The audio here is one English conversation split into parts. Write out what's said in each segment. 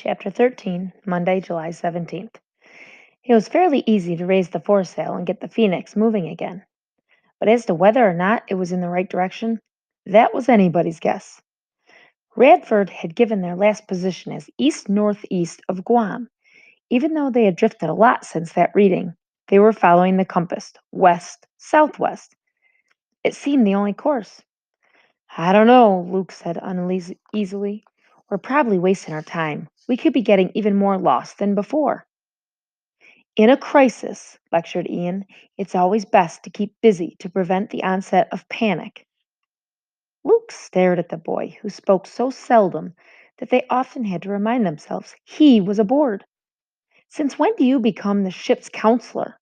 Chapter 13, Monday, July 17th. It was fairly easy to raise the foresail and get the Phoenix moving again, but as to whether or not it was in the right direction, that was anybody's guess. Radford had given their last position as east northeast of Guam. Even though they had drifted a lot since that reading, they were following the compass, west southwest. It seemed the only course. I don't know, Luke said uneasily. We're probably wasting our time. We could be getting even more lost than before. In a crisis, lectured Ian, it's always best to keep busy to prevent the onset of panic. Luke stared at the boy, who spoke so seldom that they often had to remind themselves he was aboard. Since when do you become the ship's counselor?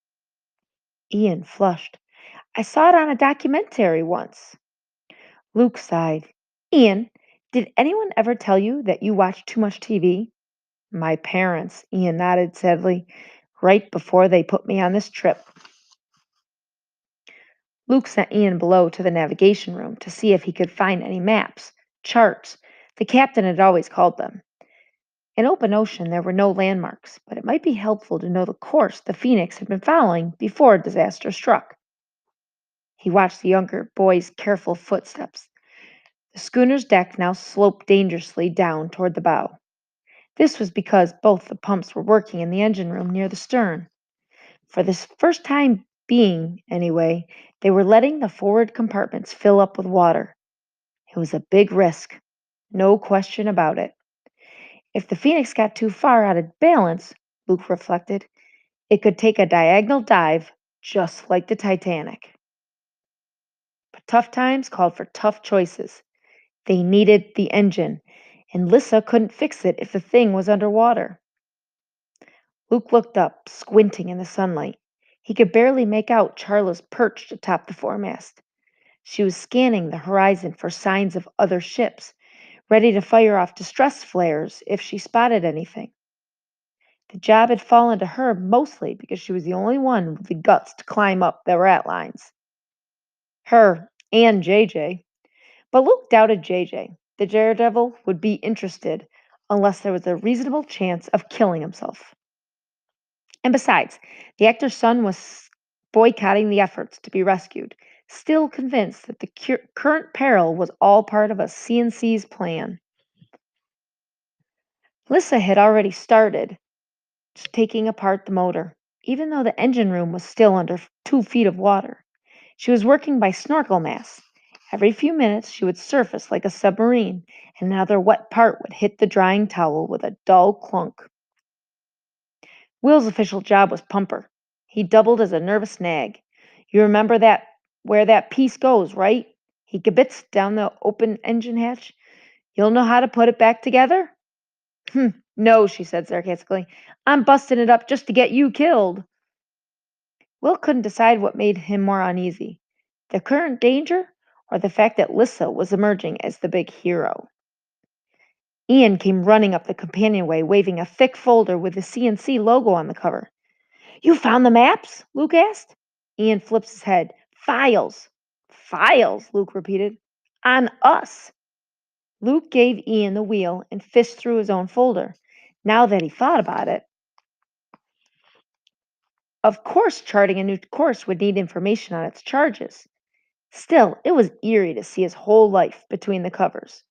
Ian flushed. I saw it on a documentary once. Luke sighed. Ian, did anyone ever tell you that you watch too much TV? My parents, Ian nodded sadly, right before they put me on this trip. Luke sent Ian below to the navigation room to see if he could find any maps, charts. The captain had always called them. In open ocean, there were no landmarks, but it might be helpful to know the course the Phoenix had been following before disaster struck. He watched the younger boy's careful footsteps. The schooner's deck now sloped dangerously down toward the bow. This was because both the pumps were working in the engine room near the stern. For this first time being, anyway, they were letting the forward compartments fill up with water. It was a big risk, no question about it. If the Phoenix got too far out of balance, Luke reflected, it could take a diagonal dive just like the Titanic. But tough times called for tough choices. They needed the engine, and Lissa couldn't fix it if the thing was underwater. Luke looked up, squinting in the sunlight. He could barely make out Charla's perched atop the foremast. She was scanning the horizon for signs of other ships, ready to fire off distress flares if she spotted anything. The job had fallen to her mostly because she was the only one with the guts to climb up the ratlines. Her and JJ. But Luke doubted JJ. The daredevil would be interested unless there was a reasonable chance of killing himself. And besides, the actor's son was boycotting the efforts to be rescued, still convinced that the current peril was all part of a CNC's plan. Lissa had already started taking apart the motor, even though the engine room was still under 2 feet of water. She was working by snorkel masts. Every few minutes she would surface like a submarine, and another wet part would hit the drying towel with a dull clunk. Will's official job was pumper. He doubled as a nervous nag. You remember that where that piece goes, right? He kibitz down the open engine hatch. You'll know how to put it back together? No, she said sarcastically. I'm busting it up just to get you killed. Will couldn't decide what made him more uneasy, the current danger or the fact that Lissa was emerging as the big hero. Ian came running up the companionway, waving a thick folder with the CNC logo on the cover. You found the maps? Luke asked. Ian flips his head. Files. Files, Luke repeated. On us. Luke gave Ian the wheel and fished through his own folder. Now that he thought about it, of course, charting a new course would need information on its charges. Still, it was eerie to see his whole life between the covers,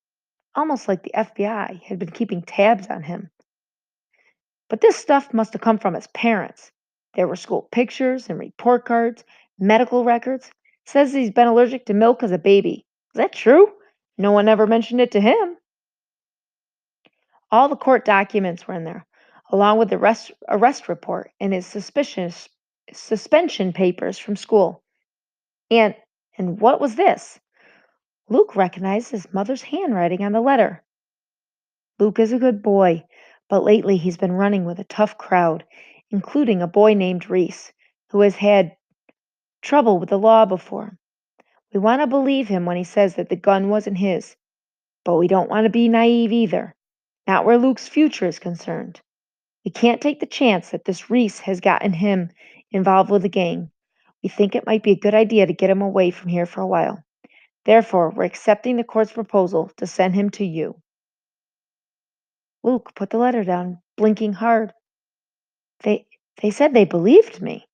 almost like the FBI had been keeping tabs on him. But this stuff must have come from his parents. There were school pictures and report cards, medical records. Says he's been allergic to milk as a baby. Is that true? No one ever mentioned it to him. All the court documents were in there, along with the arrest report and his suspension papers from school. And and what was this? Luke recognized his mother's handwriting on the letter. Luke is a good boy, but lately he's been running with a tough crowd, including a boy named Reese, who has had trouble with the law before. We want to believe him when he says that the gun wasn't his, but we don't want to be naive either. Not where Luke's future is concerned. We can't take the chance that this Reese has gotten him involved with the gang. We think it might be a good idea to get him away from here for a while. Therefore, we're accepting the court's proposal to send him to you. Luke put the letter down, blinking hard. They they said they believed me.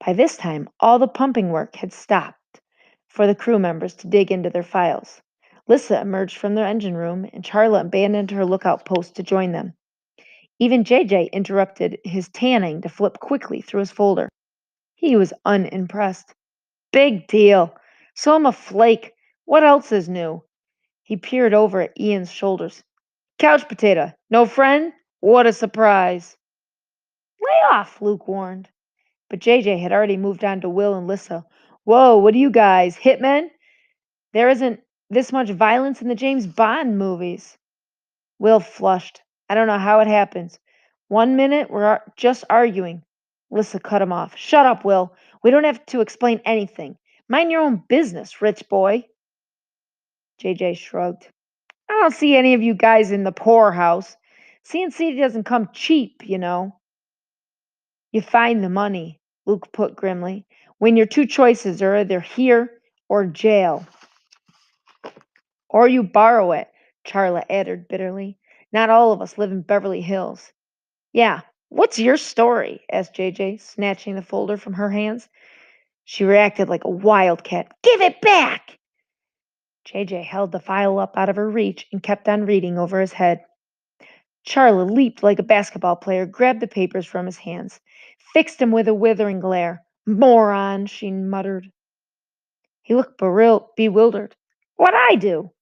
By this time, all the pumping work had stopped for the crew members to dig into their files. Lissa emerged from their engine room, and Charla abandoned her lookout post to join them. Even JJ interrupted his tanning to flip quickly through his folder. He was unimpressed. Big deal. So I'm a flake. What else is new? He peered over at Ian's shoulders. Couch potato. No friend? What a surprise. Lay off, Luke warned. But JJ had already moved on to Will and Lissa. Whoa, what are you guys, hitmen? There isn't this much violence in the James Bond movies. Will flushed. I don't know how it happens. One minute we're just arguing. Lissa cut him off. Shut up, Will. We don't have to explain anything. Mind your own business, rich boy. JJ shrugged. I don't see any of you guys in the poorhouse. CNC doesn't come cheap, you know. You find the money, Luke put grimly, when your two choices are either here or jail. Or you borrow it, Charla added bitterly. Not all of us live in Beverly Hills. Yeah, what's your story? Asked JJ, snatching the folder from her hands. She reacted like a wildcat. Give it back! JJ held the file up out of her reach and kept on reading over his head. Charla leaped like a basketball player, grabbed the papers from his hands, fixed him with a withering glare. Moron, she muttered. He looked bewildered. What'd I do?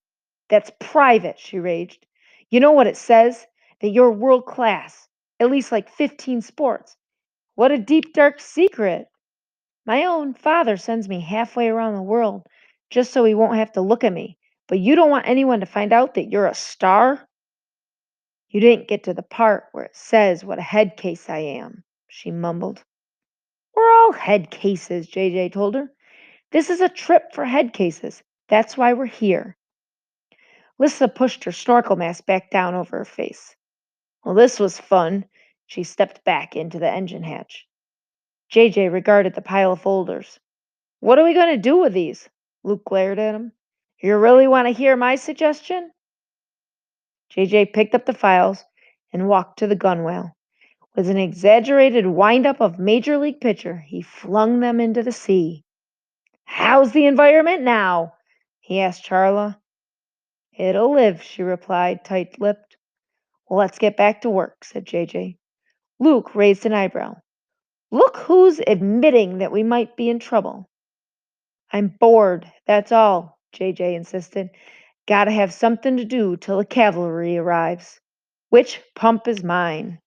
That's private, she raged. You know what it says? That you're world class, at least like 15 sports. What a deep, dark secret. My own father sends me halfway around the world just so he won't have to look at me. But you don't want anyone to find out that you're a star? You didn't get to the part where it says what a head case I am, she mumbled. We're all head cases, JJ told her. This is a trip for head cases. That's why we're here. Lissa pushed her snorkel mask back down over her face. Well, this was fun. She stepped back into the engine hatch. JJ regarded the pile of folders. What are we going to do with these? Luke glared at him. You really want to hear my suggestion? JJ picked up the files and walked to the gunwale. With an exaggerated wind-up of Major League pitcher, he flung them into the sea. How's the environment now? He asked Charla. It'll live, she replied, tight-lipped. Well, let's get back to work, said JJ. Luke raised an eyebrow. Look who's admitting that we might be in trouble. I'm bored, that's all, JJ insisted. Gotta have something to do till the cavalry arrives. Which pump is mine?